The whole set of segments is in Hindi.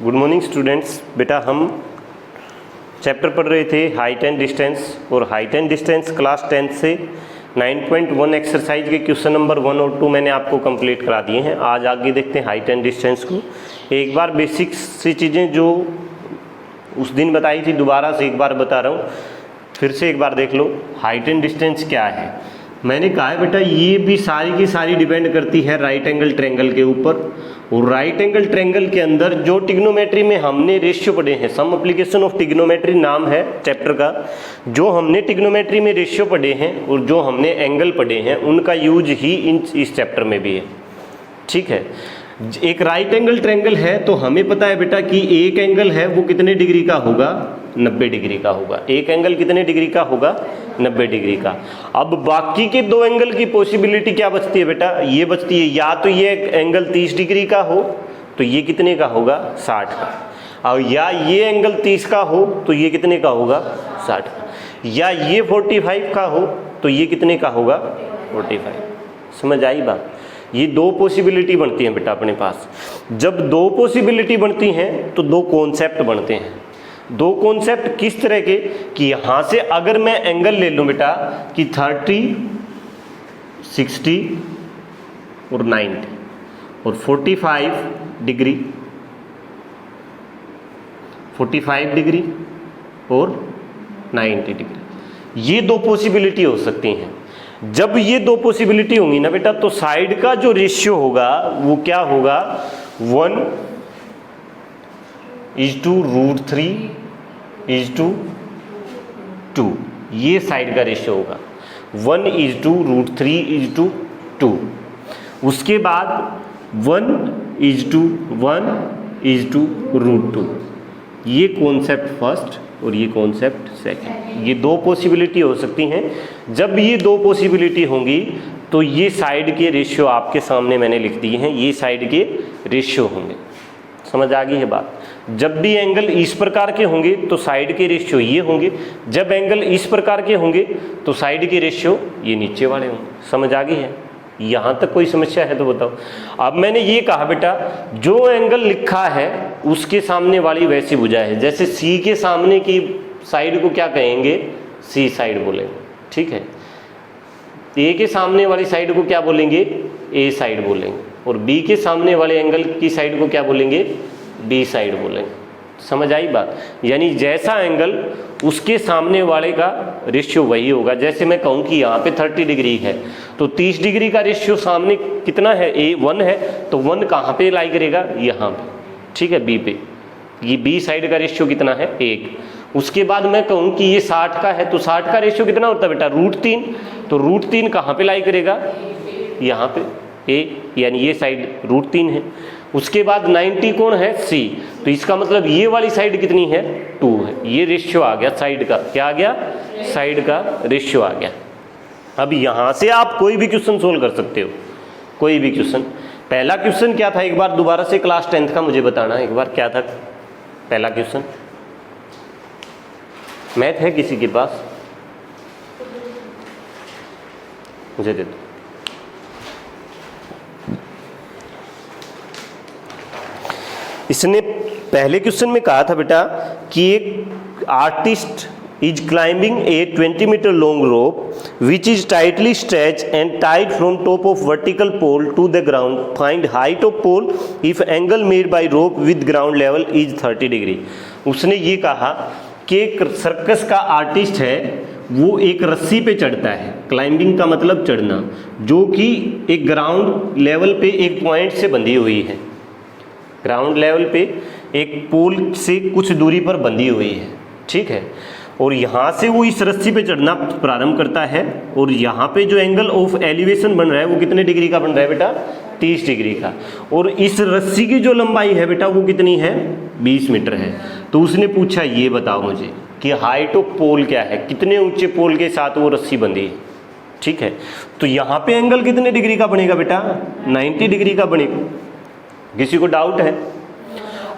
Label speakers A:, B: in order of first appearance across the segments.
A: Good morning students. बेटा हम चैप्टर पढ़ रहे थे हाइट एंड डिस्टेंस, और हाइट एंड डिस्टेंस क्लास 10 से 9.1 एक्सरसाइज के क्वेश्चन नंबर 1 और 2 मैंने आपको कंप्लीट करा दिए हैं। आज आगे देखते हैं हाइट एंड डिस्टेंस को। एक बार बेसिक्स सी चीज़ें जो उस दिन बताई थी दोबारा से एक बार बता रहा हूँ, फिर से एक बार देख लो। हाइट एंड डिस्टेंस क्या है, मैंने कहा है बेटा ये भी सारी की सारी डिपेंड करती है राइट एंगल ट्रायंगल के ऊपर। और राइट एंगल ट्रायंगल के अंदर जो ट्रिग्नोमेट्री में हमने रेशियो पढ़े हैं, सम एप्लीकेशन ऑफ ट्रिग्नोमेट्री नाम है चैप्टर का, जो हमने ट्रिग्नोमेट्री में रेशियो पढ़े हैं और जो हमने एंगल पढ़े हैं उनका यूज ही इस चैप्टर में भी है। ठीक है, एक राइट एंगल ट्रायंगल है तो हमें पता है बेटा कि एक एंगल है वो कितने डिग्री का होगा, 90 डिग्री का होगा। एक एंगल कितने डिग्री का होगा, 90 डिग्री का। अब बाकी के दो एंगल की पॉसिबिलिटी क्या बचती है बेटा, ये बचती है या तो ये एंगल 30 डिग्री का हो तो ये कितने का होगा, 60 का, और या ये एंगल 30 का हो तो ये कितने का होगा, 60 का, या ये 45 का हो तो ये कितने का होगा, 45। समझ आई बात। ये दो पॉसिबिलिटी बनती हैं बेटा अपने पास। जब दो पॉसिबिलिटी बनती हैं तो दो कॉन्सेप्ट बनते हैं। दो कॉन्सेप्ट किस तरह के कि यहाँ से अगर मैं एंगल ले लूँ बेटा कि 30, 60 और 90 और 45 डिग्री, 45 डिग्री और 90 डिग्री, ये दो पॉसिबिलिटी हो सकती हैं। जब ये दो पॉसिबिलिटी होंगी ना बेटा तो साइड का जो रेशियो होगा वो क्या होगा, 1:√3:2। ये साइड का रेशियो होगा 1:√3:2। उसके बाद 1:1:√2। ये कॉन्सेप्ट फर्स्ट और ये कॉन्सेप्ट सेकंड। ये दो पॉसिबिलिटी हो सकती हैं। जब ये दो पॉसिबिलिटी होंगी तो ये साइड के रेशियो आपके सामने मैंने लिख दिए हैं, ये साइड के रेशियो होंगे। समझ आ गई है बात। जब भी एंगल इस प्रकार के होंगे तो साइड के रेशियो ये होंगे, जब एंगल इस प्रकार के होंगे तो साइड के रेशियो ये नीचे वाले होंगे। समझ आ गई है। यहाँ तक कोई समस्या है तो बताओ। अब मैंने ये कहा बेटा जो एंगल लिखा है उसके सामने वाली वैसी भुजा है। जैसे सी के सामने की साइड को क्या कहेंगे, सी साइड बोलेंगे। ठीक है, ए के सामने वाली साइड को क्या बोलेंगे, ए साइड बोलेंगे, और बी के सामने वाले एंगल की साइड को क्या बोलेंगे, बी साइड बोलेंगे। समझ आई बात। यानी जैसा एंगल उसके सामने वाले का रेशियो वही होगा। जैसे मैं कहूँ कि यहाँ पे 30 डिग्री है तो 30 डिग्री का रेशियो सामने कितना है, ए 1 है, तो 1 कहाँ पे लाई करेगा, यहाँ पे। ठीक है, बी पे। ये बी साइड का रेशियो कितना है, 1। उसके बाद मैं कहूँ कि ये 60 का है तो 60 का रेशियो कितना होता है बेटा, √3। तो √3 कहाँ पे लाई करेगा, यहाँ पे, ए, यानी ये साइड √3 है। उसके बाद 90 कौन है, सी, तो इसका मतलब ये वाली साइड कितनी है, 2 है। ये रेशियो आ गया साइड का, क्या आ गया, साइड का रेशियो आ गया। अब यहाँ से आप कोई भी क्वेश्चन सोल्व कर सकते हो, कोई भी क्वेश्चन। पहला क्वेश्चन क्या था, एक बार दोबारा से क्लास 10 का मुझे बताना एक बार, क्या था पहला क्वेश्चन। मैथ है किसी के पास, मुझे दे दो। इसने पहले क्वेश्चन में कहा था बेटा कि एक artist is climbing a 20 metre long rope which is tightly stretch and tied from top of vertical pole to the ground. Find height of pole if angle made by rope with ground level is 30 degree. उसने ये कहा कि एक सर्कस का आर्टिस्ट है, वो एक रस्सी पे चढ़ता है, क्लाइंबिंग का मतलब चढ़ना, जो कि एक ग्राउंड लेवल पे एक पॉइंट से बंधी हुई है। ग्राउंड लेवल पे एक पोल से कुछ दूरी पर बंधी हुई है। ठीक है, और यहाँ से वो इस रस्सी पे चढ़ना प्रारंभ करता है, और यहाँ पे जो एंगल ऑफ एलिवेशन बन रहा है वो कितने डिग्री का बन रहा है बेटा, 30 डिग्री का। और इस रस्सी की जो लंबाई है बेटा वो कितनी है, 20 मीटर है। तो उसने पूछा ये बताओ मुझे कि हाइट ऑफ पोल क्या है, कितने ऊंचे पोल के साथ वो रस्सी बंधी है। ठीक है, तो यहाँ पे एंगल कितने डिग्री का बनेगा बेटा, 90 डिग्री का बनेगा। किसी को डाउट है?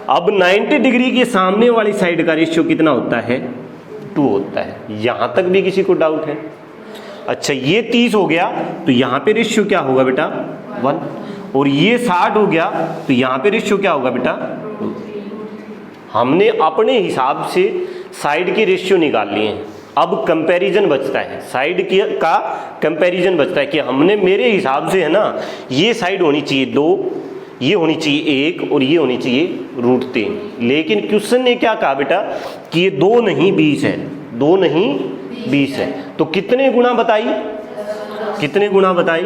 A: अब 90 डिग्री के सामने वाली साइड का रेशियो कितना होता है, 2 होता है। यहां तक भी किसी को डाउट है? अच्छा, ये 30 हो गया तो यहाँ पे रेशियो क्या होगा बेटा, 1। और ये 60 हो गया तो यहाँ पे रेशियो क्या होगा बेटा, 2। हमने अपने हिसाब से साइड के रेशियो निकाल लिए हैं। अब कंपैरिजन बचता है, साइड की का कंपैरिजन बचता है कि हमने मेरे हिसाब से है ना, ये साइड होनी चाहिए 2, ये होनी चाहिए 1 और ये होनी चाहिए √3। लेकिन क्वेश्चन ने क्या कहा बेटा कि ये 2 नहीं 20 है, 2 नहीं 20 है। तो कितने गुना बताई, कितने गुना बताई,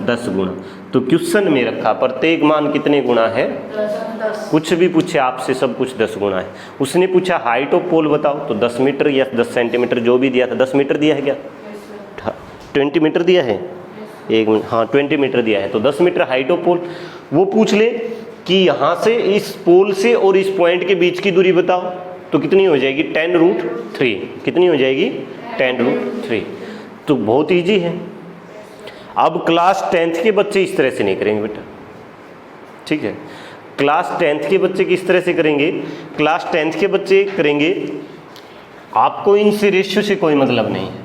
A: 10 गुना। तो क्वेश्चन में रखा प्रत्येक मान कितने गुना है, कुछ भी पूछे आपसे सब कुछ 10 गुना है। उसने पूछा हाइट ऑफ पोल बताओ, तो 10 मीटर या 10 सेंटीमीटर जो भी दिया था, 10 मीटर दिया है क्या, 20 मीटर दिया है, 1 मिनट, हाँ 20 मीटर दिया है। तो 10 मीटर हाइट ऑफ पोल। वो पूछ ले कि यहाँ से इस पोल से और इस पॉइंट के बीच की दूरी बताओ, तो कितनी हो जाएगी 10√3, कितनी हो जाएगी 10√3। तो बहुत ईजी है। अब क्लास 10th के बच्चे इस तरह से नहीं करेंगे बेटा, ठीक है। क्लास 10th के बच्चे किस तरह से करेंगे, क्लास 10th के बच्चे करेंगे, आपको इनसे रेशियो से कोई मतलब नहीं है।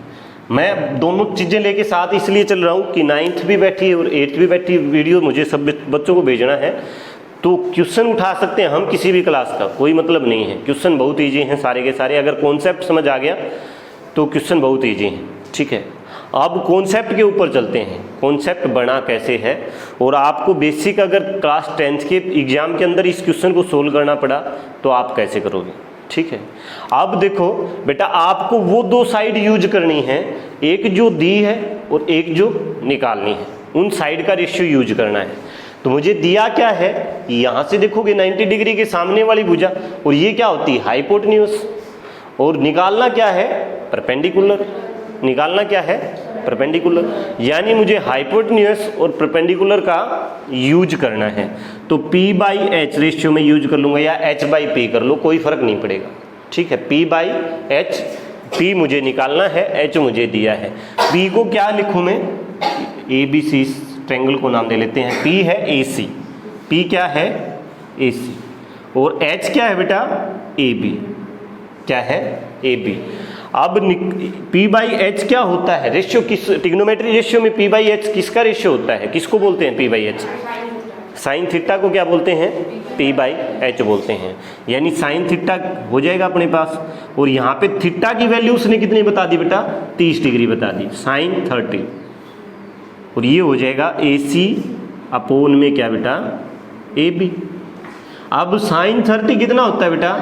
A: मैं दोनों चीज़ें लेके साथ इसलिए चल रहा हूँ कि 9th भी बैठी है और 8th भी बैठी है। वीडियो मुझे सब बच्चों को भेजना है, तो क्वेश्चन उठा सकते हैं हम किसी भी क्लास का, कोई मतलब नहीं है। क्वेश्चन बहुत ईजी हैं सारे के सारे, अगर कॉन्सेप्ट समझ आ गया तो क्वेश्चन बहुत ईजी हैं, ठीक है। अब कॉन्सेप्ट के ऊपर चलते हैं, कॉन्सेप्ट बना कैसे है। और आपको बेसिक अगर क्लास 10th के एग्जाम के अंदर इस क्वेश्चन को सोल्व करना पड़ा तो आप कैसे करोगे, ठीक है। अब देखो बेटा, आपको वो 2 साइड यूज करनी है, एक जो दी है और एक जो निकालनी है, उन साइड का रेशियो यूज करना है। तो मुझे दिया क्या है, यहाँ से देखोगे 90 डिग्री के सामने वाली भुजा, और ये क्या होती है हाइपोटेन्यूज, और निकालना क्या है परपेंडिकुलर, निकालना क्या है परपेंडिकुलर। यानी मुझे हाइपोटेन्यूज और परपेंडिकुलर का यूज करना है। तो P/H रेशियो में यूज कर लूँगा, या H/P कर लो, कोई फर्क नहीं पड़ेगा, ठीक है। P/H, P मुझे निकालना है, H मुझे दिया है। P को क्या लिखूँ मैं, ABC ट्रायंगल को नाम दे लेते हैं। P है AC, P क्या है AC, और H क्या है बेटा AB, क्या है AB। अब P/H क्या होता है, रेशियो किस, ट्रिग्नोमेट्री रेशियो में P/H किसका रेशियो होता है, किसको बोलते हैं P/H, साइन थीटा को क्या बोलते हैं P/H बोलते हैं। यानी साइन थीटा हो जाएगा अपने पास, और यहाँ पे थीटा की वैल्यू उसने कितनी बता दी बेटा 30 डिग्री बता दी, साइन 30, और ये हो जाएगा AC अपॉन में क्या बेटा AB। अब साइन 30 कितना होता है बेटा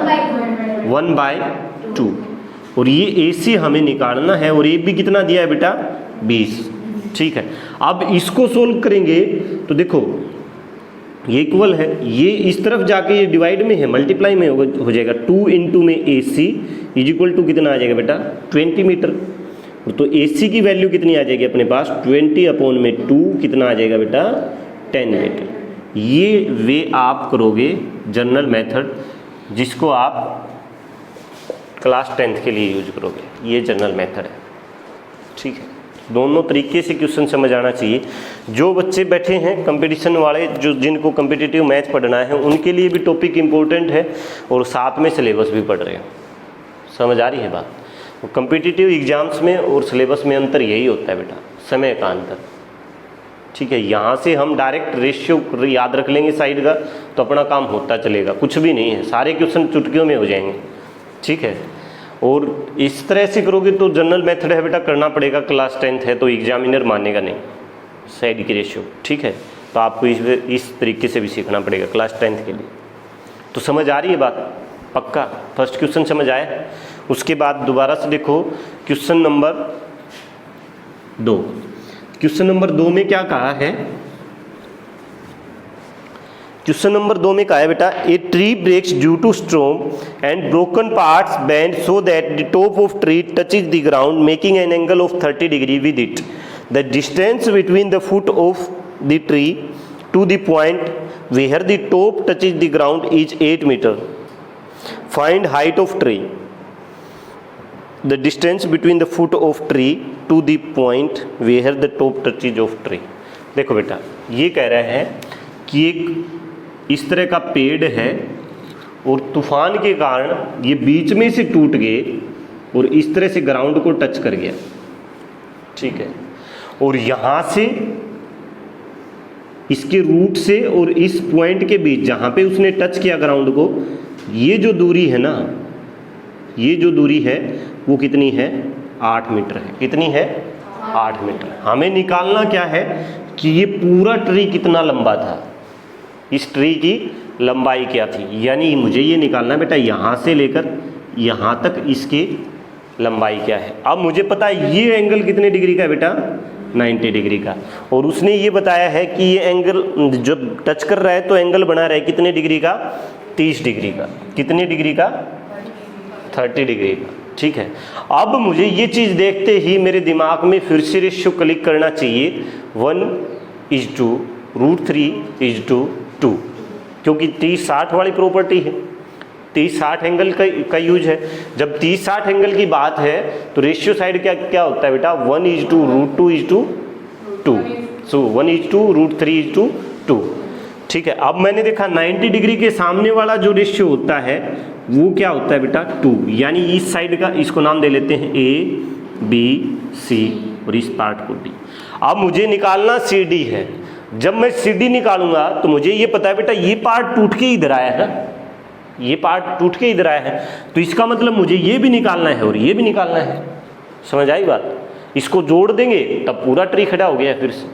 A: 1/2, और ये AC हमें निकालना है, और AB कितना दिया है बेटा 20, ठीक है। अब इसको सोल्व करेंगे तो देखो ये इक्वल है, ये इस तरफ जाके ये डिवाइड में है, मल्टीप्लाई में हो जाएगा 2 इंटू में AC इज इक्वल टू कितना आ जाएगा बेटा 20 मीटर। तो AC की वैल्यू कितनी आ जाएगी अपने पास 20 अपॉन में 2 कितना आ जाएगा बेटा 10 मीटर। ये वे आप करोगे जनरल मेथड, जिसको आप क्लास 10th के लिए यूज करोगे, ये जनरल मेथड है, ठीक है। दोनों तरीके से क्वेश्चन समझ आना चाहिए। जो बच्चे बैठे हैं कंपटीशन वाले, जो जिनको कम्पिटिटिव मैथ पढ़ना है, उनके लिए भी टॉपिक इम्पोर्टेंट है, और साथ में सिलेबस भी पढ़ रहे हो। समझ आ रही है बात। कम्पिटिटिव एग्जाम्स में और सिलेबस में अंतर यही होता है बेटा, समय का अंतर, ठीक है। यहाँ से हम डायरेक्ट रेशियो याद रख लेंगे साइड का, तो अपना काम होता चलेगा, कुछ भी नहीं है, सारे क्वेश्चन चुटकियों में हो जाएंगे, ठीक है। और इस तरह से करोगे तो जनरल मेथड है बेटा, करना पड़ेगा, क्लास 10th है तो एग्जामिनर मानेगा नहीं साइड की रेशियो, ठीक है। तो आपको इस तरीके से भी सीखना पड़ेगा क्लास 10th के लिए। तो समझ आ रही है बात, पक्का फर्स्ट क्वेश्चन समझ आया। उसके बाद दोबारा से देखो क्वेश्चन नंबर 2। क्वेश्चन नंबर 2 में क्या कहा है, क्वेश्चन नंबर 2 में कहा है बेटा, a tree breaks due to storm and broken parts bend so that the top of tree touches the ground making an angle of 30 degree with it. The distance between the foot of the tree to the point where the top touches the ground is 8 metre. Find height of tree. The distance between the foot of tree to the point where the top touches of tree. देखो बेटा, ये कह रहा है कि एक इस तरह का पेड़ है और तूफान के कारण ये बीच में से टूट गए और इस तरह से ग्राउंड को टच कर गया, ठीक है। और यहाँ से इसके रूट से और इस पॉइंट के बीच जहाँ पे उसने टच किया ग्राउंड को, ये जो दूरी है ना, ये जो दूरी है वो कितनी है, 8 मीटर है। कितनी है, 8 मीटर। हमें निकालना क्या है कि ये पूरा ट्री कितना लंबा था, इस ट्री की लंबाई क्या थी। यानी मुझे ये निकालना है बेटा यहाँ से लेकर यहाँ तक इसकी लंबाई क्या है। अब मुझे पता है ये एंगल कितने डिग्री का है बेटा, 90 डिग्री का। और उसने ये बताया है कि ये एंगल जब टच कर रहा है तो एंगल बना रहा है कितने डिग्री का, 30 डिग्री का। कितने डिग्री का, 30 डिग्री का। ठीक है, अब मुझे ये चीज़ देखते ही मेरे दिमाग में फिर से रेशियो क्लिक करना चाहिए, 1:√3:2, क्योंकि 30-60 वाली प्रॉपर्टी है, 30-60 एंगल का यूज है। जब 30-60 एंगल की बात है तो रेशियो साइड क्या होता है बेटा, 1:√2:2। सो 1:√3:2। ठीक है, अब मैंने देखा 90 डिग्री के सामने वाला जो रेशियो होता है वो क्या होता है बेटा, 2। यानी इस साइड का, इसको नाम दे लेते हैं ABC और इस पार्ट को D। अब मुझे निकालना CD है। जब मैं CD निकालूंगा तो मुझे ये पता है बेटा ये पार्ट टूट के इधर आया है ना, ये पार्ट टूट के इधर आया है, तो इसका मतलब मुझे ये भी निकालना है और ये भी निकालना है। समझ आई बात। इसको जोड़ देंगे तब पूरा ट्री खड़ा हो गया, फिर से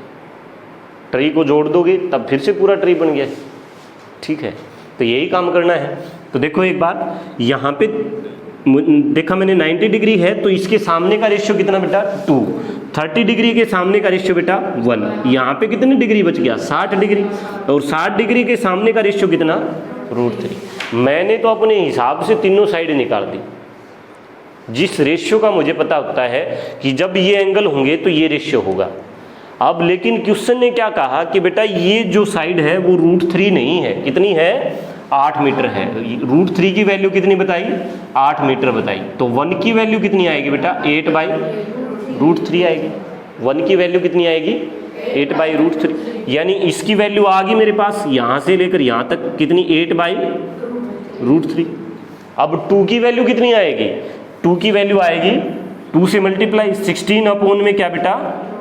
A: ट्री को जोड़ दोगे तब फिर से पूरा ट्री बन गया। ठीक है, तो यही काम करना है। तो देखो एक बार यहाँ पे देखा मैंने 90 डिग्री है तो इसके सामने का रेशियो कितना बेटा, 2। 30 डिग्री के सामने का रेशियो बेटा 1। यहाँ पे कितनी डिग्री बच गया, 60 डिग्री। और 60 डिग्री के सामने का रेशियो कितना, √3। मैंने तो अपने हिसाब से तीनों साइड निकाल दी। जिस रेशियो का मुझे पता होता है कि जब ये एंगल होंगे तो ये रेशियो होगा। अब लेकिन क्वेश्चन ने क्या कहा कि बेटा ये जो साइड है वो √3 नहीं है, कितनी है, 8 मीटर है। √3 की वैल्यू कितनी बताई, 8 मीटर बताई। तो 1 की वैल्यू कितनी आएगी बेटा, 8/√3 आएगी। 1 की वैल्यू कितनी आएगी, 8/√3। यानी इसकी वैल्यू आ गई मेरे पास यहाँ से लेकर यहाँ तक कितनी, 8/√3। अब 2 की वैल्यू कितनी आएगी, 2 की वैल्यू आएगी 2 से मल्टीप्लाई 16 अपॉन में क्या बेटा,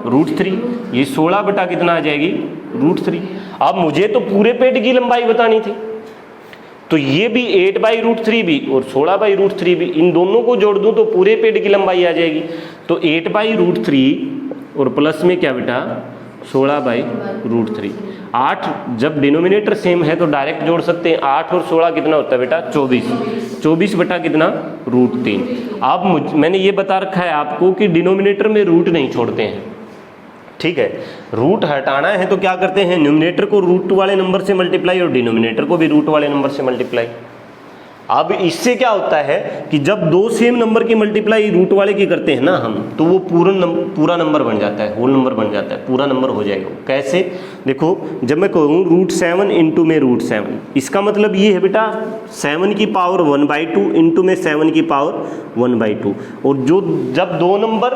A: √3। ये 16 बटा कितना आ जाएगी, √3। अब मुझे तो पूरे पेड़ की लंबाई बतानी थी, तो ये भी 8/√3 भी और 16/√3 भी, इन दोनों को जोड़ दूं तो पूरे पेड़ की लंबाई आ जाएगी। तो 8/√3 और प्लस में क्या बेटा, 16/√3। 8 जब डिनोमिनेटर सेम है तो डायरेक्ट जोड़ सकते हैं। 8 और 16 कितना होता है बेटा, 24। 24 बटा कितना, √3। अब मैंने ये बता रखा है आपको कि डिनोमिनेटर में रूट नहीं छोड़ते हैं। ठीक है, रूट हटाना है तो क्या करते हैं, न्यूमिनेटर को रूट वाले नंबर से मल्टीप्लाई और डिनोमिनेटर को भी रूट वाले नंबर से मल्टीप्लाई। अब इससे क्या होता है कि जब दो सेम नंबर की मल्टीप्लाई रूट वाले की करते हैं ना हम, तो वो पूरा नंबर बन जाता है, होल नंबर बन जाता है, पूरा नंबर हो जाएगा। कैसे, देखो जब मैं कहूँ √7 इंटू में √7, इसका मतलब ये है बेटा 7 की पावर 1/2 इंटू में 7 की पावर 1/2। और जब दो नंबर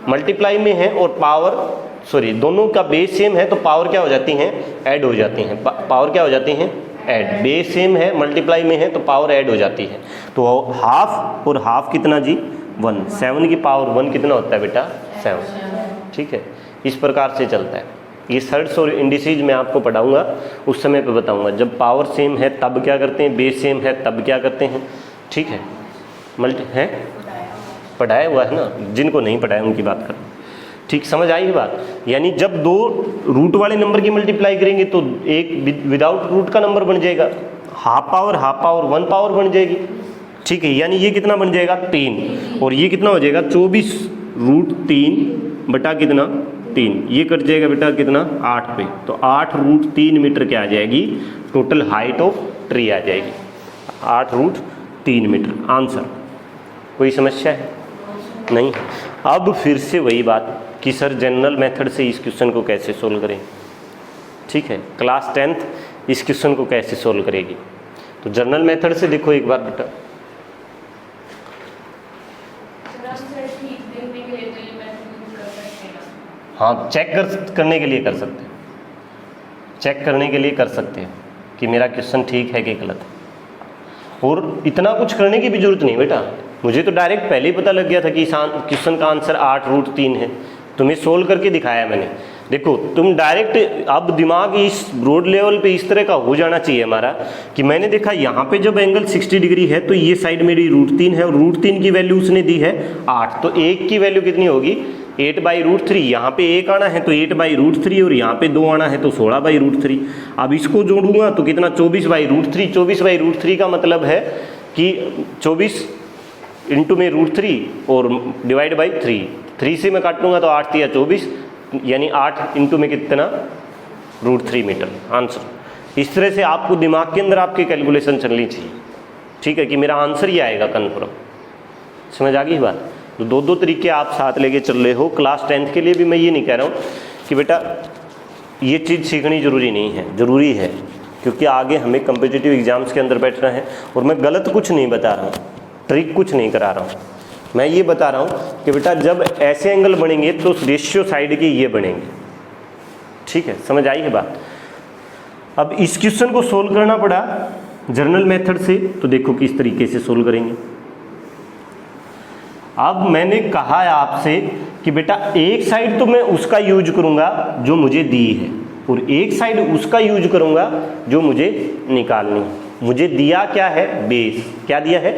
A: मल्टीप्लाई में है और दोनों का बेस सेम है तो पावर क्या हो जाती हैं, ऐड हो जाती हैं। पावर क्या हो जाती हैं, ऐड। बेस सेम है, मल्टीप्लाई में है तो पावर ऐड हो जाती है। तो हाफ और हाफ कितना जी, 1। 7 की पावर 1 कितना होता है बेटा, 7। ठीक है, इस प्रकार से चलता है। ये सर्ट्स और इंडिसेज मैं आपको पढ़ाऊंगा, उस समय पे बताऊंगा। जब पावर सेम है तब क्या करते हैं, बेस सेम है तब क्या करते हैं। ठीक है, पढ़ाया हुआ है ना, जिनको नहीं पढ़ाया उनकी बात कर। ठीक, समझ आई है बात। यानी जब दो रूट वाले नंबर की मल्टीप्लाई करेंगे तो एक विदाउट रूट का नंबर बन जाएगा, हाफ पावर 1 पावर बन जाएगी। ठीक है, यानी ये कितना बन जाएगा, 3। और ये कितना हो जाएगा, 24√3 बटा कितना, 3। ये कट जाएगा बेटा कितना, 8 पे। तो 8√3 मीटर क्या आ जाएगी, टोटल हाइट ऑफ ट्री आ जाएगी, 8√3 मीटर। आंसर। कोई समस्या है, नहीं। अब फिर से वही बात कि सर जनरल मेथड से इस क्वेश्चन को कैसे सोल्व करें। ठीक है, क्लास 10th इस क्वेश्चन को कैसे सोल्व करेगी। तो जनरल मेथड से देखो एक बार बेटा, हाँ चेक करने के लिए कर सकते हैं, चेक करने के लिए कर सकते हैं कि मेरा क्वेश्चन ठीक है कि गलत है। और इतना कुछ करने की भी जरूरत नहीं बेटा, मुझे तो डायरेक्ट पहले ही पता लग गया था कि क्वेश्चन का आंसर 8√3 है। तुम्हें सोल्व करके दिखाया मैंने, देखो तुम डायरेक्ट अब दिमाग इस ब्रॉड लेवल पे इस तरह का हो जाना चाहिए हमारा कि मैंने देखा यहाँ पे जब एंगल 60 डिग्री है तो ये साइड मेरी √3 है और √3 की वैल्यू उसने दी है 8, तो 1 की वैल्यू कितनी होगी 8/√3। यहाँ पे 1 आना है तो 8/√3 और यहाँ पे 2 आना है तो 16/√3। अब इसको जोड़ूंगा तो कितना 24/√3। 24/√3 का मतलब है कि 24 इंटू में √3 और डिवाइड बाई 3 से मैं काटूंगा तो 8 या 24, यानी 8 इंटू में कितना √3 मीटर आंसर। इस तरह से आपको दिमाग के अंदर आपकी कैलकुलेशन चलनी चाहिए, ठीक है, कि मेरा आंसर ही आएगा कन्फर्म। समझ आ गई बात? तो दो तरीके आप साथ लेके चल रहे हो। क्लास 10th के लिए भी मैं ये नहीं कह रहा हूँ कि बेटा ये चीज़ सीखनी ज़रूरी नहीं है, ज़रूरी है, क्योंकि आगे हमें कम्पिटिटिव एग्जाम्स के अंदर बैठना है। और मैं गलत कुछ नहीं बता रहा हूँ, ट्रिक कुछ नहीं करा रहा हूँ, मैं ये बता रहा हूँ कि बेटा जब ऐसे एंगल बनेंगे तो रेशियो साइड के ये बनेंगे, ठीक है, समझ आई है बात? अब इस क्वेश्चन को सोल्व करना पड़ा जर्नल मेथड से, तो देखो किस तरीके से सोल्व करेंगे। अब मैंने कहा है आपसे कि बेटा एक साइड तो मैं उसका यूज करूंगा जो मुझे दी है और एक साइड उसका यूज करूंगा जो मुझे निकालनी है। मुझे दिया क्या है, बेस, क्या दिया है,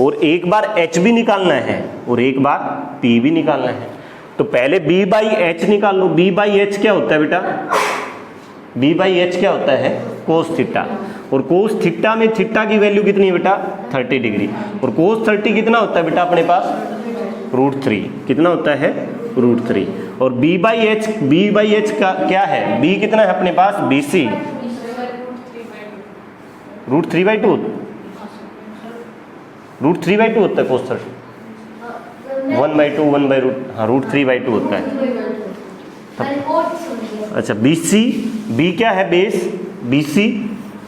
A: और एक बार h भी निकालना है और एक बार p भी निकालना है। तो पहले b/h निकाल लो। b/h क्या होता है बेटा, b/h क्या होता है, cos थीटा, और cos थीटा में थीटा की वैल्यू कितनी है बेटा 30 डिग्री, और cos 30 कितना होता है बेटा अपने पास √3, कितना होता है √3, और b/h का क्या है, b कितना है अपने पास BC √3/2 √3/2 होता है cos 30, 1/2 हाँ √3/2 होता है। अच्छा B क्या है बेस BC,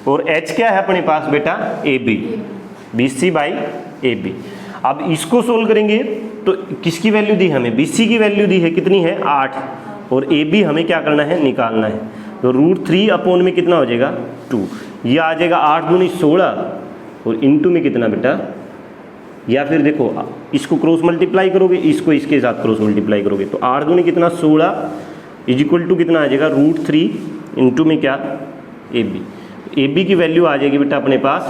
A: और H क्या है अपने पास बेटा AB, BC/AB। अब इसको सोल्व करेंगे तो किसकी वैल्यू दी हमें, BC की वैल्यू दी है कितनी है 8, और AB हमें क्या करना है, निकालना है। तो √3 में कितना हो जाएगा 2, ये आ जाएगा 8 दूनी 16 और इंटू में कितना बेटा, या फिर देखो इसको क्रॉस मल्टीप्लाई करोगे, इसको इसके साथ क्रॉस मल्टीप्लाई करोगे तो 8 दूनी कितना 16 इजिक्वल टू कितना आ जाएगा √3 इंटू में क्या AB की वैल्यू आ जाएगी बेटा अपने पास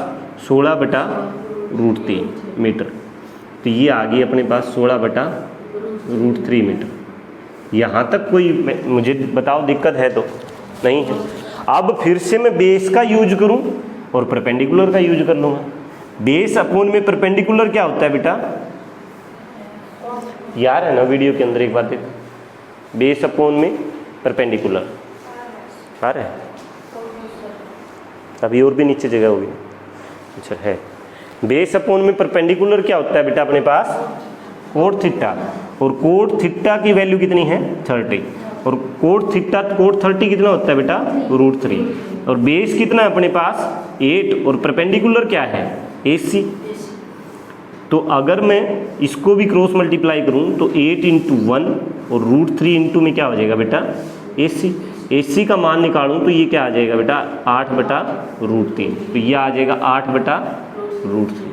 A: 16/√3 मीटर। तो ये आ गई अपने पास 16/√3 मीटर। यहाँ तक कोई मुझे बताओ दिक्कत है तो नहीं है। अब फिर से मैं बेस का यूज करूँ और परपेंडिकुलर का यूज कर लूँगा। बेस अपॉन में परपेंडिकुलर क्या होता है बेटा, यार है ना वीडियो के अंदर एक बात देखो, बेस अपॉन में परपेंडिकुलर आ रहा है, अभी और भी नीचे जगह होगी। अच्छा है, बेस अपॉन में परपेंडिकुलर क्या होता है बेटा अपने पास कोट थीटा, और कोट थीटा की वैल्यू कितनी है 30, और कोट 30 कितना होता है बेटा √3, और बेस कितना है अपने पास 8, और परपेंडिकुलर क्या है AC। तो अगर मैं इसको भी क्रॉस मल्टीप्लाई करूं तो 8 × 1 और √3 इंटू में क्या हो जाएगा बेटा AC का मान निकालूं तो ये क्या आ जाएगा बेटा 8/√3, तो ये आ जाएगा 8/√3।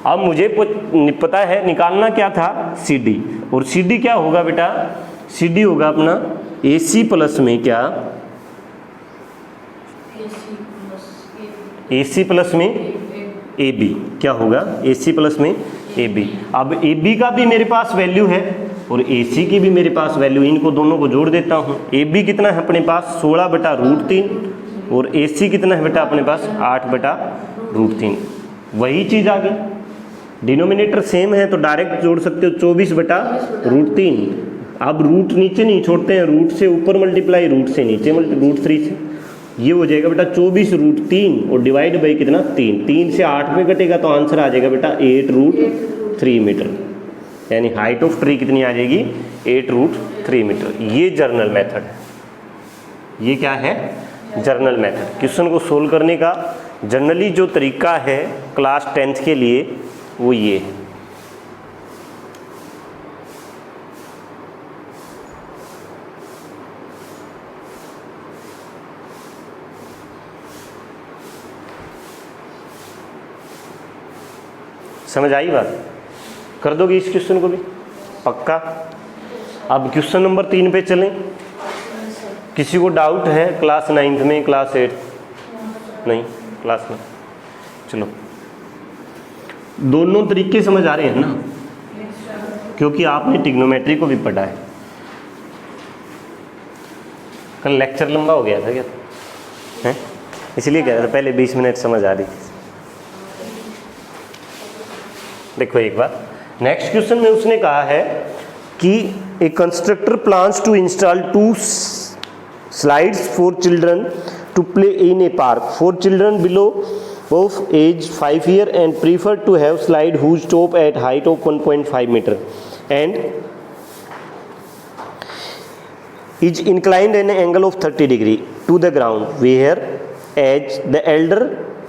A: अब मुझे पता है निकालना क्या था CD, और CD क्या होगा बेटा, CD होगा अपना AC प्लस में क्या, AC प्लस में AB, क्या होगा AC प्लस में AB। अब AB का भी मेरे पास वैल्यू है और AC की भी मेरे पास वैल्यू, इनको दोनों को जोड़ देता हूँ। AB कितना है अपने पास 16/√3 और AC कितना है बेटा अपने पास 8/√3। वही चीज़ आ गई, डिनोमिनेटर सेम है तो डायरेक्ट जोड़ सकते हो 24/√3। अब रूट नीचे नहीं छोड़ते हैं, रूट से ऊपर मल्टीप्लाई, रूट से नीचे √3 से, ये हो जाएगा बेटा 24√3 और डिवाइड बाई कितना 3 से 8 में कटेगा तो आंसर आ जाएगा बेटा 8√3 मीटर, यानी हाइट ऑफ ट्री कितनी आ जाएगी 8√3 मीटर। ये जर्नल मेथड है, ये क्या है जर्नल मेथड। क्वेश्चन को सोल्व करने का जनरली जो तरीका है क्लास 10th के लिए वो ये है। समझ आई बात, कर दोगे इस क्वेश्चन को भी पक्का। अब क्वेश्चन नंबर 3 पे चलें। किसी को डाउट है क्लास 9th में, क्लास 8 नहीं, क्लास में? चलो, दोनों तरीके समझ आ रहे हैं ना, क्योंकि आपने ट्रिग्नोमेट्री को भी पढ़ा है। कल लेक्चर लंबा हो गया था क्या है, इसलिए कह रहा था पहले 20 मिनट समझ आ रही थी। देखो एक बार नेक्स्ट क्वेश्चन में उसने कहा है कि a constructor plans to install 2 slides for children to play in a park for children below of age 5 years and prefer to have slide whose top at height of 1.5 meter and is inclined an angle of 30 degree to the ground, where as the elder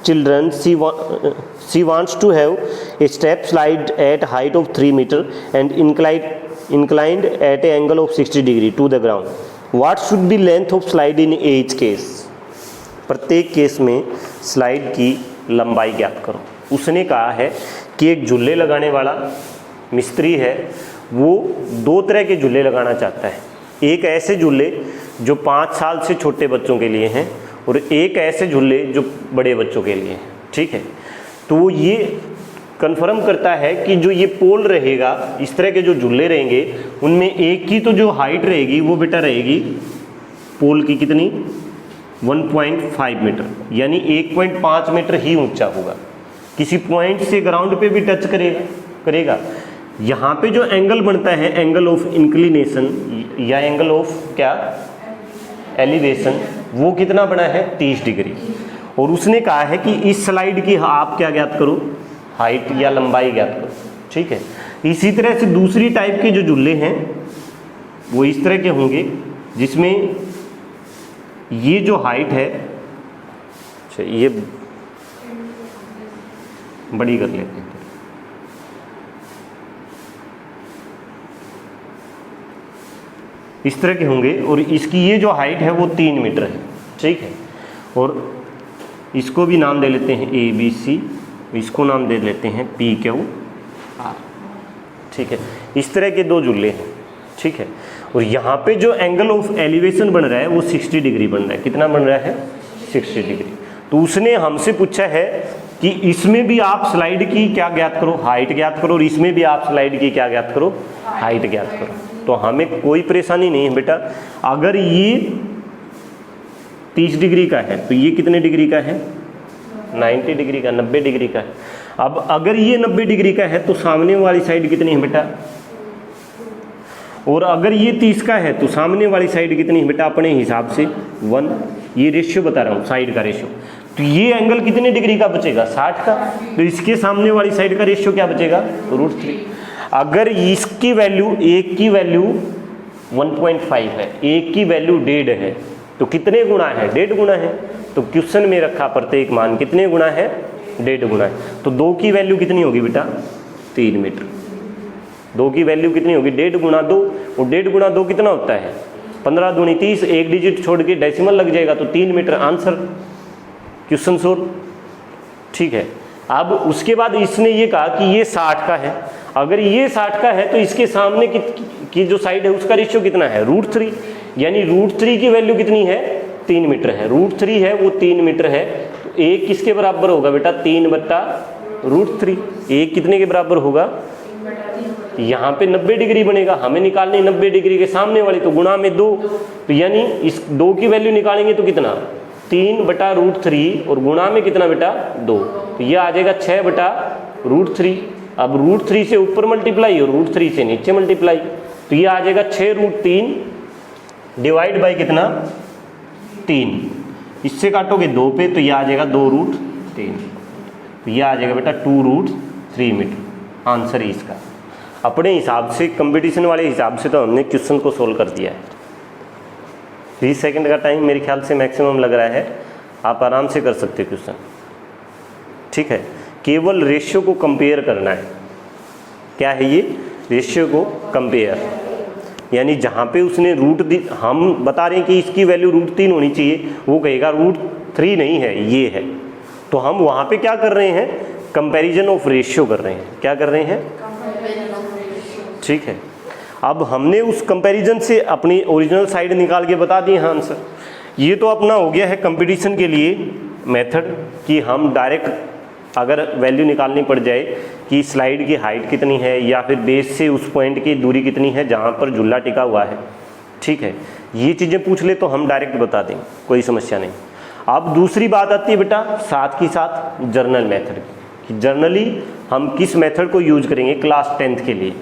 A: children she wants to have a step slide at height of 3 meter and inclined at an angle of 60 degree to the ground. What should be length of slide in each case? प्रत्येक केस में स्लाइड की लंबाई ज्ञात करो। उसने कहा है कि एक झूले लगाने वाला मिस्त्री है, वो 2 तरह के झूले लगाना चाहता है। एक ऐसे झूले जो 5 साल से छोटे बच्चों के लिए हैं और एक ऐसे झूले जो बड़े बच्चों के लिए हैं। ठीक है, तो वो ये कन्फर्म करता है कि जो ये पोल रहेगा, इस तरह के जो झूले रहेंगे, उनमें एक की तो जो हाइट रहेगी वो बेटा रहेगी पोल की कितनी, 1.5 मीटर, यानी 1.5 मीटर ही ऊंचा होगा। किसी पॉइंट से ग्राउंड पे भी टच करेगा। यहाँ पे जो एंगल बनता है, एंगल ऑफ इंक्लिनेशन या एंगल ऑफ क्या, एलिवेशन, वो कितना बना है, 30 डिग्री। और उसने कहा है कि इस स्लाइड की आप क्या ज्ञात करो, हाइट या लंबाई ज्ञात करो। ठीक है, इसी तरह से दूसरी टाइप के जो झूले हैं वो इस तरह के होंगे जिसमें ये जो हाइट है, अच्छा ये बड़ी कर लेते हैं, इस तरह के होंगे और इसकी ये जो हाइट है वो 3 मीटर है। ठीक है, और इसको भी नाम दे लेते हैं ABC, इसको नाम दे लेते हैं PQR। ठीक है, इस तरह के 2 झूले हैं। ठीक है, और यहाँ पे जो एंगल ऑफ एलिवेशन बन रहा है वो 60 डिग्री बन रहा है। कितना बन रहा है, 60 डिग्री। तो उसने हमसे पूछा है कि इसमें भी आप स्लाइड की क्या ज्ञात करो, हाइट ज्ञात करो, और इसमें भी आप स्लाइड की क्या ज्ञात करो, हाइट ज्ञात करो। तो हमें कोई परेशानी नहीं है बेटा। अगर ये 30 डिग्री का है तो ये कितने डिग्री का है, 90 डिग्री का, 90 डिग्री का है। अब अगर ये 90 डिग्री का है तो सामने वाली साइड कितनी है बेटा, और अगर ये 30 का है तो सामने वाली साइड कितनी है बेटा, अपने हिसाब से 1। ये रेशियो बता रहा हूँ, साइड का रेशियो। तो ये एंगल कितने डिग्री का बचेगा, 60 का। तो इसके सामने वाली साइड का रेशियो क्या बचेगा, √3। अगर इसकी वैल्यू, एक की वैल्यू 1.5 है, एक की वैल्यू 1.5 है, तो कितने गुना है, 1.5 गुना है। तो क्वेश्चन में रखा प्रत्येक मान कितने गुना है, 1.5 गुना है। तो 2 की वैल्यू कितनी होगी बेटा, 3 मीटर। 2 की वैल्यू कितनी होगी, 1.5 गुना 2, और 1.5 गुना 2 कितना होता है, 15 दूनी 30, एक डिजिट छोड़ के डेसिमल लग जाएगा, तो 3 मीटर। Answer, question solve. ठीक है, अब उसके बाद इसने ये कहा कि ये 60 का है। अगर ये 60 का है तो इसके सामने की जो साइड है उसका रेशियो कितना है, √3, यानी √3 की वैल्यू कितनी है, 3 मीटर है। √3 है वो 3 मीटर है, तो एक किसके बराबर होगा बेटा, 3/√3। एक कितने के बराबर होगा, यहाँ पे 90 डिग्री बनेगा, हमें निकालनी 90 डिग्री के सामने वाली, तो गुणा में 2, तो यानी इस 2 की वैल्यू निकालेंगे तो कितना, 3/√3, और गुणा में कितना बेटा, 2, तो यह आ जाएगा 6/√3। अब √3 से ऊपर मल्टीप्लाई और √3 से नीचे मल्टीप्लाई, तो ये आ जाएगा 6√3 डिवाइड बाई कितना, 3। इससे काटोगे 2 पे तो ये आ जाएगा 2√3, तो ये आ जाएगा बेटा 2√3 मीटर। आंसर है इसका। अपने हिसाब से, कंपटीशन वाले हिसाब से तो हमने क्वेश्चन को सोल्व कर दिया है। 30 सेकंड का टाइम मेरे ख्याल से मैक्सिमम लग रहा है, आप आराम से कर सकते हो क्वेश्चन। ठीक है, केवल रेशियो को कंपेयर करना है। क्या है ये, रेशियो को कंपेयर, यानी जहाँ पे उसने हम बता रहे हैं कि इसकी वैल्यू √3 होनी चाहिए, वो कहेगा √3 नहीं है, ये है। तो हम वहाँ पे क्या कर रहे हैं, कंपैरिजन ऑफ रेशियो कर रहे हैं। क्या कर रहे हैं, ठीक है। अब हमने उस कंपैरिजन से अपनी ओरिजिनल साइड निकाल के बता दिए हैं आंसर। ये तो अपना हो गया है कंपटीशन के लिए मेथड कि हम डायरेक्ट अगर वैल्यू निकालनी पड़ जाए कि स्लाइड की हाइट कितनी है या फिर बेस से उस पॉइंट की दूरी कितनी है जहाँ पर झूला टिका हुआ है, ठीक है, ये चीज़ें पूछ ले तो हम डायरेक्ट बता देंगे, कोई समस्या नहीं। अब दूसरी बात आती है बेटा साथ ही साथ जर्नल मेथड की। जर्नली हम किस मेथड को यूज करेंगे क्लास 10th के लिए,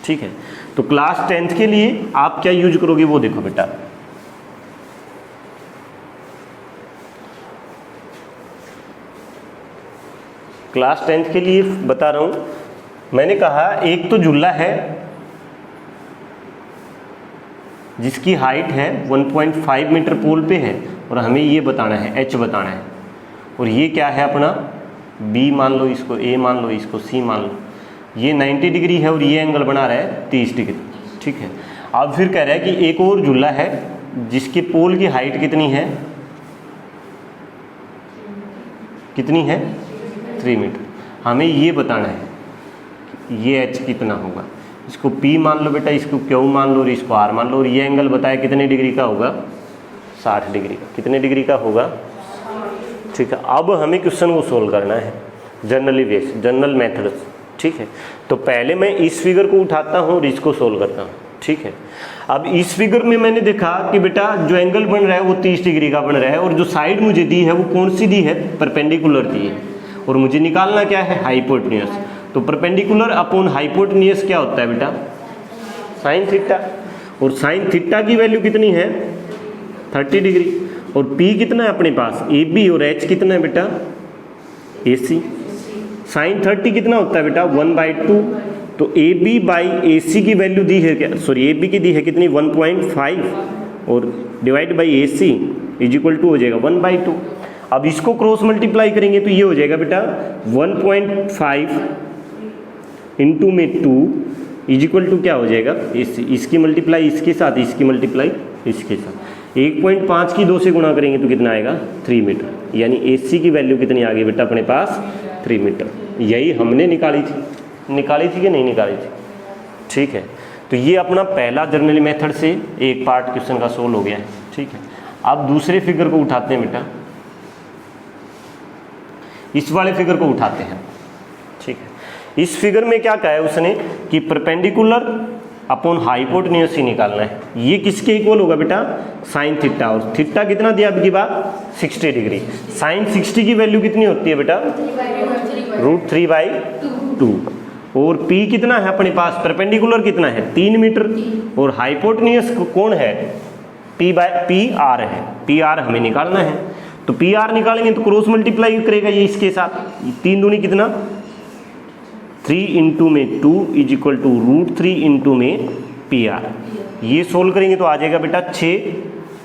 A: ठीक है। तो क्लास 10th के लिए आप क्या यूज करोगे वो देखो बेटा। क्लास 10th के लिए बता रहा हूं, मैंने कहा एक तो झूला है जिसकी हाइट है 1.5 मीटर पोल पे है और हमें ये बताना है h बताना है, और ये क्या है अपना b मान लो, इसको a मान लो, इसको c मान लो। ये 90 डिग्री है और ये एंगल बना रहा है 30 डिग्री, ठीक है। अब फिर कह रहा है कि एक और झूला है जिसके पोल की हाइट कितनी है, कितनी है 3 मीटर। हमें ये बताना है ये h कितना होगा। इसको P मान लो बेटा, इसको Q मान लो और इसको R मान लो, और ये एंगल बताया कितने डिग्री का होगा, 60 डिग्री का। कितने डिग्री का होगा, ठीक है। अब हमें क्वेश्चन को सोल्व करना है जनरली बेस, जनरल मेथड, ठीक है। तो पहले मैं इस फिगर को उठाता हूँ और इसको सोल्व करता हूँ, ठीक है। अब इस फिगर में मैंने देखा कि बेटा जो एंगल बन रहा है वो 30 डिग्री का बन रहा है और जो साइड मुझे दी है वो कौन सी दी है, परपेंडिकुलर दी है, और मुझे निकालना क्या है, हाइपोटेन्यूज। तो परपेंडिकुलर अपॉन हाइपोटेन्यूज क्या होता है बेटा, साइन थीटा, और साइन थीटा की वैल्यू कितनी है 30 डिग्री, और P कितना है अपने पास AB, और H कितना है बेटा AC। साइन 30 कितना होता है बेटा 1/2, तो AB बाई AC की वैल्यू दी है क्या, सॉरी AB की दी है कितनी 1.5, और divide by AC is equal to हो जाएगा 1/2। अब इसको क्रॉस मल्टीप्लाई करेंगे तो ये हो जाएगा बेटा 1.5 इंटू में 2 इज इक्वल टू क्या हो जाएगा, इसकी मल्टीप्लाई इसके साथ, इसकी मल्टीप्लाई इसके साथ। 1.5 की 2 से गुणा करेंगे तो कितना आएगा 3 मीटर, यानी AC की वैल्यू कितनी आ गई बेटा अपने पास 3 मीटर। यही हमने निकाली थी कि नहीं निकाली थी, ठीक है। तो ये अपना पहला जर्नली मेथड से एक पार्ट क्वेश्चन का सोल्व हो गया है, ठीक है। अब दूसरे फिगर को उठाते हैं बेटा, इस वाले फिगर को उठाते हैं, ठीक है। इस फिगर में क्या कहा है उसने कि परपेंडिकुलर अपॉन हाइपोटेन्यूज ही निकालना है। ये किसके इक्वल होगा बेटा, साइन थीटा, और थीटा कितना दिया आपकी बात 60 डिग्री। साइन 60 की वैल्यू कितनी होती है बेटा √3/2, और P कितना है अपने पास, परपेंडिकुलर कितना है 3 मीटर, और हाइपोटेन्यूज कौन है PR है, PR हमें निकालना है। तो PR निकालेंगे तो क्रॉस मल्टीप्लाई करेगा ये इसके साथ, 3 दूनी कितना 3 इंटू में 2 इज इक्वल टू √3 इंटू में PR। ये सोल्व करेंगे तो आ जाएगा बेटा 6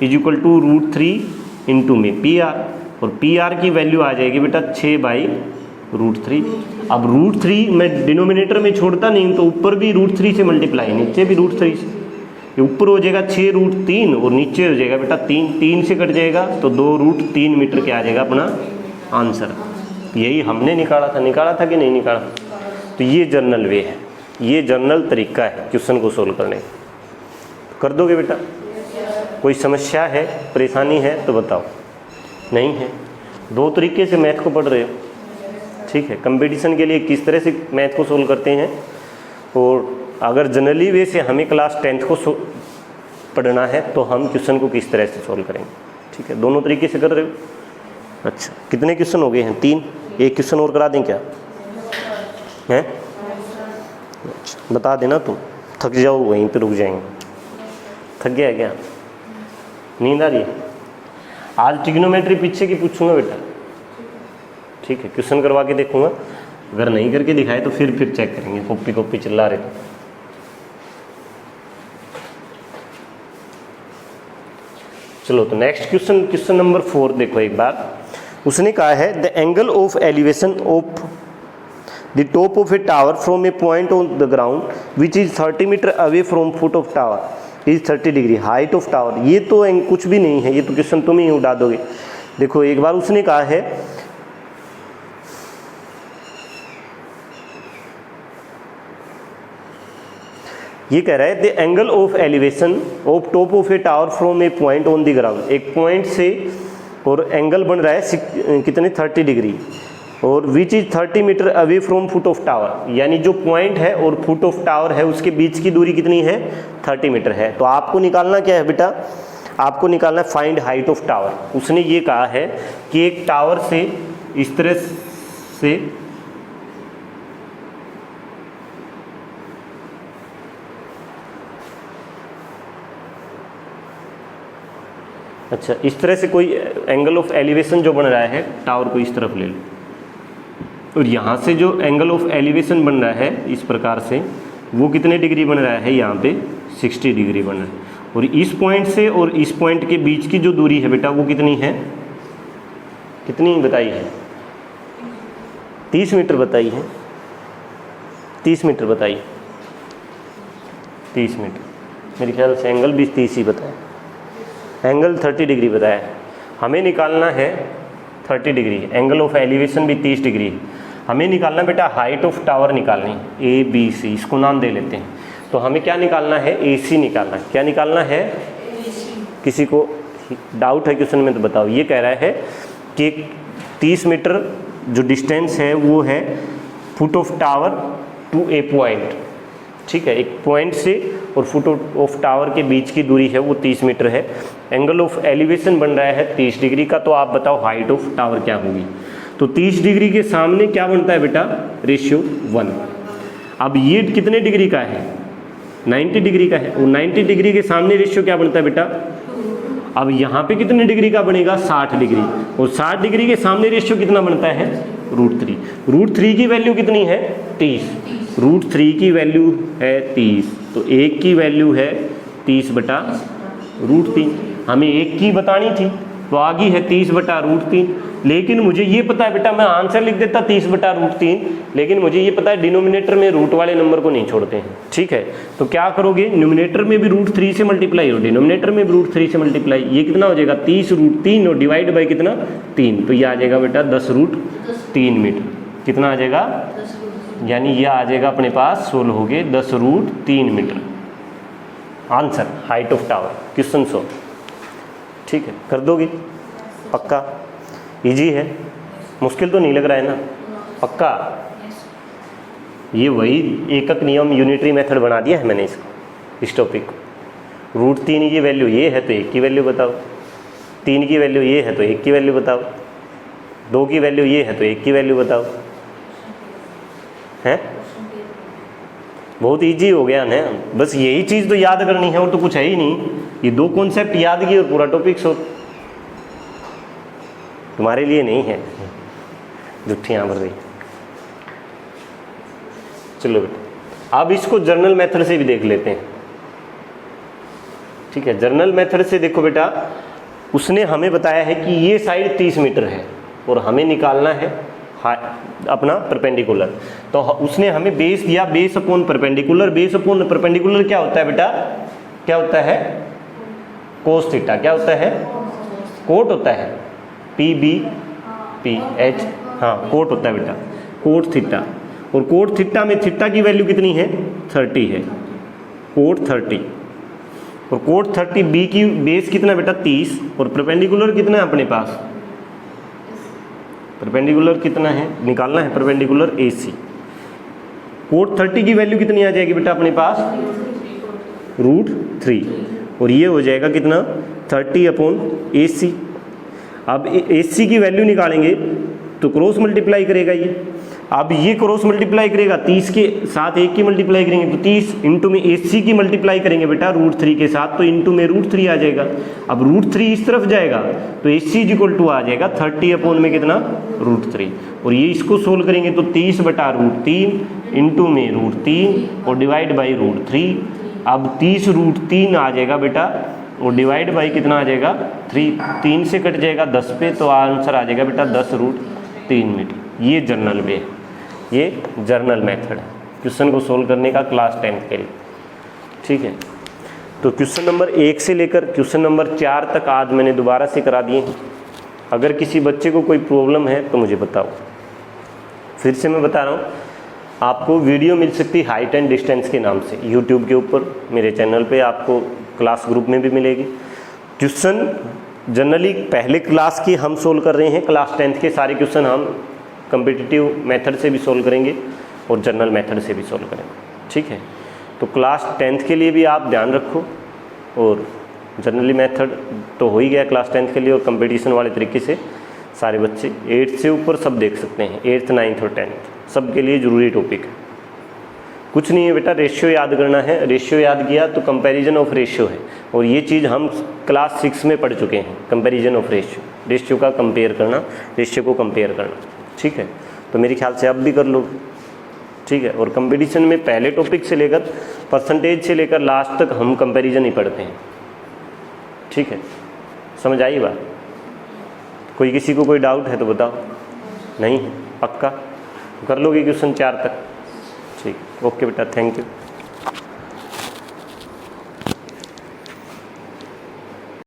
A: इज इक्वल टू √3 इंटू में PR, और PR की वैल्यू आ जाएगी बेटा 6/√3। अब √3 मैं डिनोमिनेटर में छोड़ता नहीं, तो ऊपर भी √3 से मल्टीप्लाई, नीचे भी √3 से, ये ऊपर हो जाएगा 6√3 और नीचे हो जाएगा बेटा 3 से कट जाएगा तो 2√3 मीटर के आ जाएगा अपना आंसर। यही हमने निकाला था कि नहीं निकाला। तो ये जर्नल वे है, ये जर्नल तरीका है क्वेश्चन को सोल्व करने का। कर दोगे बेटा, कोई समस्या है, परेशानी है तो बताओ। नहीं है, 2 तरीके से मैथ को पढ़ रहे हो, ठीक है। कंपटीशन के लिए किस तरह से मैथ को सोल्व करते हैं, और अगर जनरली वे से हमें क्लास 10th को पढ़ना है तो हम क्वेश्चन को किस तरह से सोल्व करेंगे, ठीक है। दोनों तरीके से कर रहे हो। अच्छा, कितने क्वेश्चन हो गए हैं 3, एक क्वेश्चन और करा दें क्या हैं, अच्छा बता देना, तुम थक जाओ वहीं पे रुक जाएंगे। थक गया है क्या, नींद आ रही है। आज ट्रिग्नोमेट्री पीछे की पूछूंगा बेटा, ठीक है। क्वेश्चन करवा के देखूंगा, अगर नहीं करके दिखाए तो फिर चेक करेंगे, कॉपी चिल्ला रहे थे। चलो तो नेक्स्ट क्वेश्चन नंबर 4 देखो एक बार। उसने कहा है the angle of elevation of the top of a tower from a point on the ground which is 30 metre away from foot of tower is 30 degree, height of tower. ये तो कुछ भी नहीं है, ये तो क्वेश्चन तुम ही उड़ा दोगे। देखो एक बार उसने कहा है ये कह रहा है the angle of elevation of top of a tower from a point on the ground, एक पॉइंट से और एंगल बन रहा है कितने 30 डिग्री, और which is 30 metre away from foot of tower, यानी जो पॉइंट है और फुट ऑफ टावर है उसके बीच की दूरी कितनी है 30 मीटर है। तो आपको निकालना क्या है बेटा, आपको निकालना है फाइंड हाइट ऑफ टावर। उसने ये कहा है कि एक टावर से इस तरह से अच्छा इस तरह से कोई एंगल ऑफ एलिवेशन जो बन रहा है, टावर को इस तरफ ले लो, और यहाँ से जो एंगल ऑफ एलिवेशन बन रहा है इस प्रकार से, वो कितने डिग्री बन रहा है, यहाँ पे 60 डिग्री बन रहा है। और इस पॉइंट से और इस पॉइंट के बीच की जो दूरी है बेटा वो कितनी है, कितनी बताई है, 30 मीटर बताई है, 30 मीटर बताई, 30 मीटर मेरे ख्याल से एंगल भी 30 ही बताया, एंगल 30 डिग्री बताया है। हमें निकालना है 30 डिग्री, एंगल ऑफ एलिवेशन भी 30 डिग्री। हमें निकालना बेटा हाइट ऑफ टावर निकालनी, ABC, इसको नाम दे लेते हैं। तो हमें क्या निकालना है, AC निकालना है। क्या निकालना है, किसी को डाउट है क्वेश्चन में तो बताओ। ये कह रहा है कि 30 मीटर जो डिस्टेंस है वो है foot of tower to a point, ठीक है, एक पॉइंट से और फुट ऑफ टावर के बीच की दूरी है वो 30 मीटर है। एंगल ऑफ एलिवेशन बन रहा है 30 डिग्री का। तो आप बताओ हाइट ऑफ टावर क्या होगी। तो 30 डिग्री के सामने क्या बनता है बेटा, रेशियो 1। अब ये कितने डिग्री का है, 90 डिग्री का है, और 90 डिग्री के सामने रेशियो क्या बनता है बेटा, अब यहाँ पे कितने डिग्री का बनेगा, 60 डिग्री, और 60 डिग्री के सामने रेशियो कितना बनता है, √3। √3 की वैल्यू कितनी है, 30। √3 की वैल्यू है 30, तो 1 की वैल्यू है 30/√3। हमें 1 की बतानी थी तो आ गई है 30/√3। लेकिन मुझे ये पता है बेटा, मैं आंसर लिख देता 30/√3, लेकिन मुझे ये पता है डिनोमिनेटर में रूट वाले नंबर को नहीं छोड़ते हैं, ठीक है। तो क्या करोगे, न्यूमिनेटर में भी √3 से मल्टीप्लाई और डिनोमिनेटर में भी √3 से मल्टीप्लाई, ये कितना हो जाएगा 30√3 और डिवाइड बाई कितना 3, तो ये आ जाएगा बेटा 10√3 मीटर। कितना आ जाएगा, यानी ये आ जाएगा अपने पास 16 हो गए 10√3 metre. Answer height of tower, question 100, ठीक है, कर दोगे पक्का, इजी है, मुश्किल तो नहीं लग रहा है ना, पक्का। ये वही एकक नियम यूनिटरी मेथड बना दिया है मैंने इसको, इस टॉपिक को। √3 की वैल्यू ये है तो 1 की वैल्यू बताओ, 3 की वैल्यू ये है तो 1 की वैल्यू बताओ, 2 की वैल्यू ये है तो 1 की वैल्यू बताओ, है बहुत इजी हो गया ना। बस यही चीज़ तो याद करनी है और तो कुछ है ही नहीं। ये 2 कॉन्सेप्ट याद किए और पूरा टॉपिक सो तुम्हारे लिए नहीं है, जुट्ठियाँ भर रही। चलो बेटा अब इसको जर्नल मेथड से भी देख लेते हैं, ठीक है। जर्नल मेथड से देखो बेटा, उसने हमें बताया है कि ये साइड 30 मीटर है और हमें निकालना है अपना परपेंडिकुलर। तो उसने हमें बेस दिया, base upon perpendicular. Base upon perpendicular क्या होता है बेटा, क्या होता है, कोस थीटा। क्या होता है, कोट होता है, PBPH, हाँ कोट होता है बेटा, कोट थीटा। और कोट थीटा में थीटा की वैल्यू कितनी है, 30 है, कोट 30। और कोट 30 बी की बेस कितना बेटा 30, और परपेंडिकुलर कितना है अपने पास, परपेंडिकुलर कितना है, निकालना है परपेंडिकुलर AC। कोट 30 की वैल्यू कितनी आ जाएगी बेटा अपने पास, √3, और ये हो जाएगा कितना 30/AC। अब AC की वैल्यू निकालेंगे तो क्रॉस मल्टीप्लाई करेगा ये। अब ये क्रॉस मल्टीप्लाई करेगा 30 के साथ 1 की मल्टीप्लाई करेंगे तो 30 इंटू में AC की मल्टीप्लाई करेंगे बेटा √3 के साथ, तो इंटू में √3 आ जाएगा। अब √3 इस तरफ जाएगा तो AC = आ जाएगा 30 में कितना √3, और ये इसको सोल्व करेंगे तो 30/√3 इंटू में √3 और डिवाइड बाई √3। अब 30√3 आ जाएगा बेटा, और डिवाइड बाई कितना आ जाएगा 3, 3 से कट जाएगा 10 पे, तो आंसर आ जाएगा बेटा 10√3 मीटर। ये जर्नल में है, ये जर्नल मेथड है क्वेश्चन को सोल्व करने का क्लास 10th के लिए, ठीक है। तो क्वेश्चन नंबर 1 से लेकर क्वेश्चन नंबर 4 तक आज मैंने दोबारा से करा दिए हैं। अगर किसी बच्चे को कोई प्रॉब्लम है तो मुझे बताओ। फिर से मैं बता रहा हूँ, आपको वीडियो मिल सकती है हाइट एंड डिस्टेंस के नाम से, यूट्यूब के ऊपर मेरे चैनल पे आपको क्लास ग्रुप में भी मिलेगी। क्वेश्चन जनरली पहले क्लास की हम सोल्व कर रहे हैं, क्लास 10th के सारे क्वेश्चन हम कम्पिटिटिव मेथड से भी सोल्व करेंगे और जनरल मेथड से भी सोल्व करेंगे, ठीक है। तो क्लास 10th के लिए भी आप ध्यान रखो, और जनरली मेथड तो हो ही गया क्लास 10th के लिए, और कंपटीशन वाले तरीके से सारे बच्चे 8th से ऊपर सब देख सकते हैं, 8th 9th और 10th सब के लिए ज़रूरी टॉपिक है। कुछ नहीं है बेटा, रेशियो याद करना है, रेशियो याद किया तो कंपैरिजन ऑफ रेशियो है, और ये चीज़ हम क्लास 6 में पढ़ चुके हैं, कंपैरिजन ऑफ रेशियो, रेशियो का कंपेयर करना, रेशियो को कंपेयर करना, ठीक है। तो मेरे ख्याल से अब भी कर लो, ठीक है। और कंपटीशन में पहले टॉपिक से लेकर परसेंटेज से लेकर लास्ट तक हम कंपैरिजन ही पढ़ते हैं, ठीक है। समझ आई बात? कोई किसी को कोई डाउट है तो बताओ, नहीं है पक्का? कर लोगे क्वेश्चन 4 तक? ठीक, ओके बेटा, थैंक यू।